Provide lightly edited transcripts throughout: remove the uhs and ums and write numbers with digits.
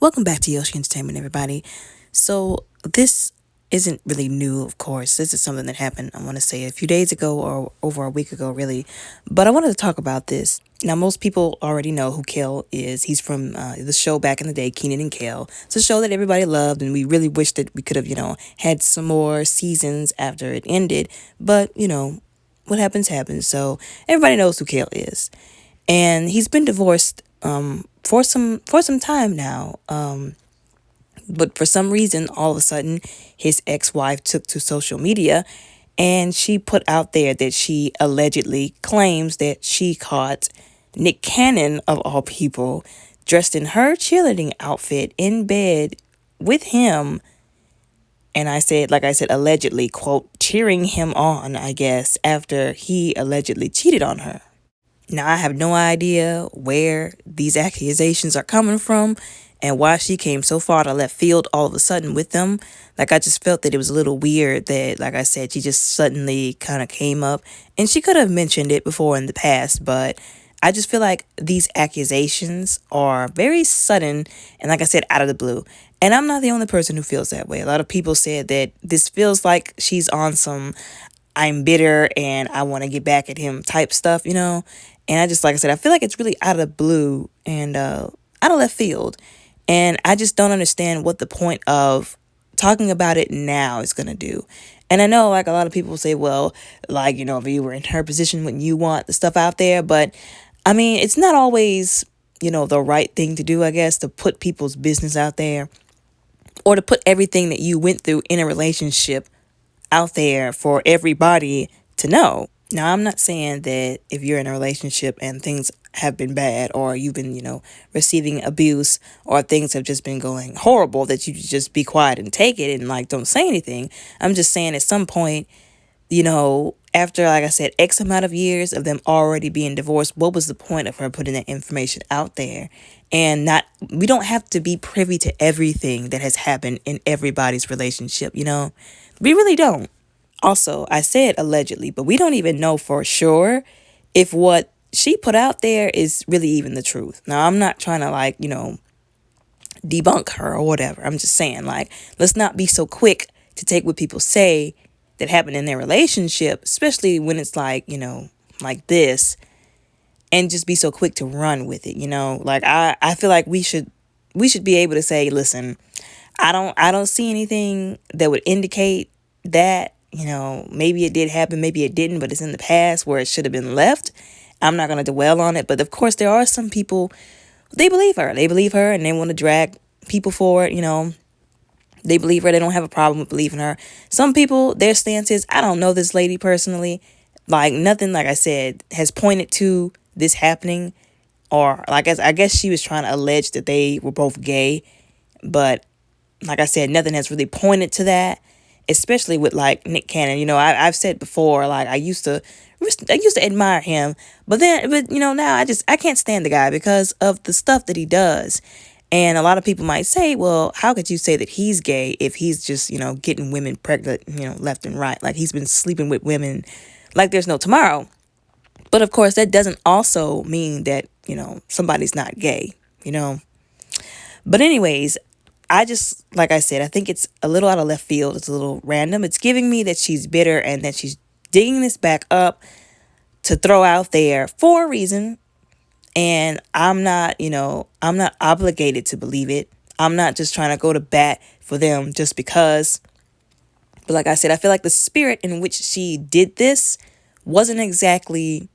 Welcome back to Yoshi Entertainment, everybody. So, this isn't really new, of course. This is something that happened, I want to say, a few days ago or over a week ago, really. But I wanted to talk about this. Now, most people already know who Kel is. He's from the show back in the day, Cannon and Kel. It's a show that everybody loved, and we really wish that we could have, had some more seasons after it ended. But, what happens, happens. So, everybody knows who Kel is. And he's been divorced for some time now. But for some reason, all of a sudden, his ex-wife took to social media and she put out there that she allegedly claims that she caught Nick Cannon, of all people, dressed in her cheerleading outfit in bed with him. And like I said, allegedly, quote, cheering him on, I guess, after he allegedly cheated on her. Now, I have no idea where these accusations are coming from and why she came so far to left field all of a sudden with them. Like, I just felt that it was a little weird that, like I said, she just suddenly kind of came up. And she could have mentioned it before in the past, but I just feel like these accusations are very sudden and, like I said, out of the blue. And I'm not the only person who feels that way. A lot of people said that this feels like she's on some I'm bitter and I want to get back at him type stuff. And I just, like I said, I feel like it's really out of the blue and out of left field. And I just don't understand what the point of talking about it now is going to do. And I know, like, a lot of people say, well, like, if you were in her position, wouldn't you want the stuff out there? But, I mean, it's not always, the right thing to do, I guess, to put people's business out there or to put everything that you went through in a relationship out there for everybody to know. Now, I'm not saying that if you're in a relationship and things have been bad or you've been, receiving abuse or things have just been going horrible that you just be quiet and take it and like don't say anything. I'm just saying at some point, after, like I said, X amount of years of them already being divorced, what was the point of her putting that information out there? And we don't have to be privy to everything that has happened in everybody's relationship, We really don't. Also, I said allegedly, but we don't even know for sure if what she put out there is really even the truth. Now, I'm not trying to debunk her or whatever. I'm just saying let's not be so quick to take what people say that happened in their relationship, especially when it's like this, and just be so quick to run with it. I feel like we should be able to say, listen, I don't see anything that would indicate that. Maybe it did happen, maybe it didn't, but it's in the past where it should have been left. I'm not going to dwell on it. But of course, there are some people, they believe her. They believe her and they want to drag people forward. They believe her. They don't have a problem with believing her. Some people, their stance is, I don't know this lady personally. Nothing, like I said, has pointed to this happening. Or I guess she was trying to allege that they were both gay. But like I said, nothing has really pointed to that. Especially with Nick Cannon, I've said before, I used to admire him, but now I can't stand the guy because of the stuff that he does. And a lot of people might say, well, how could you say that he's gay if he's just, getting women pregnant, left and right? Like he's been sleeping with women like there's no tomorrow. But of course, that doesn't also mean that, somebody's not gay, But anyways, like I said, I think it's a little out of left field. It's a little random. It's giving me that she's bitter and that she's digging this back up to throw out there for a reason. And I'm not obligated to believe it. I'm not just trying to go to bat for them just because. But like I said, I feel like the spirit in which she did this wasn't exactly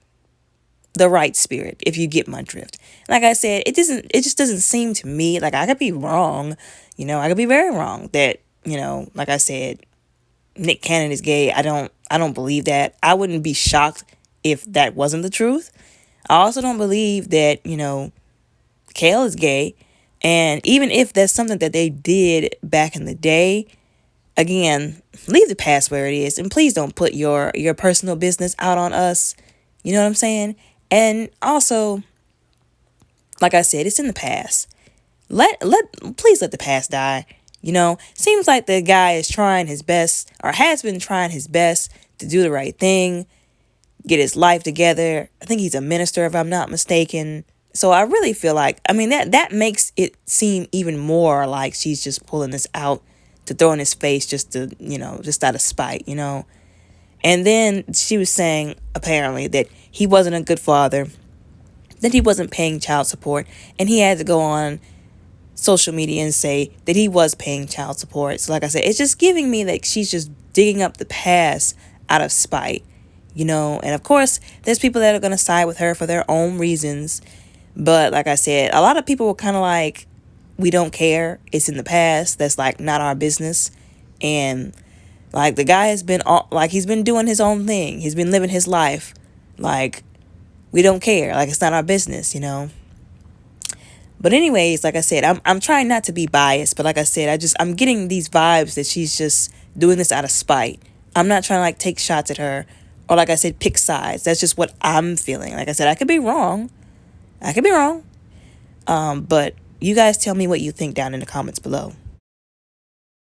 the right spirit, if you get my drift. Like I said, it just doesn't seem to me, like I could be wrong, I could be very wrong that, like I said, Nick Cannon is gay. I don't believe that. I wouldn't be shocked if that wasn't the truth. I also don't believe that, Kel is gay. And even if that's something that they did back in the day, again, leave the past where it is. And please don't put your personal business out on us. You know what I'm saying? And also, like I said, it's in the past. Please let the past die. Seems like the guy is trying his best or has been trying his best to do the right thing, get his life together. I think he's a minister, if I'm not mistaken. So I really feel like, I mean, that makes it seem even more like she's just pulling this out to throw in his face just to, just out of spite, And then she was saying, apparently, that he wasn't a good father, that he wasn't paying child support, and he had to go on social media and say that he was paying child support. So like I said, it's just giving me like she's just digging up the past out of spite, And of course, there's people that are going to side with her for their own reasons. But like I said, a lot of people were kind of like, we don't care. It's in the past. That's like not our business. And like the guy has been like he's been doing his own thing. He's been living his life. Like we don't care. Like it's not our business. But anyways, like I said, I'm trying not to be biased, but like I said, I'm getting these vibes that she's just doing this out of spite. I'm not trying to like take shots at her or like I said, pick sides. That's just what I'm feeling. Like I said, I could be wrong. I could be wrong. But you guys tell me what you think down in the comments below.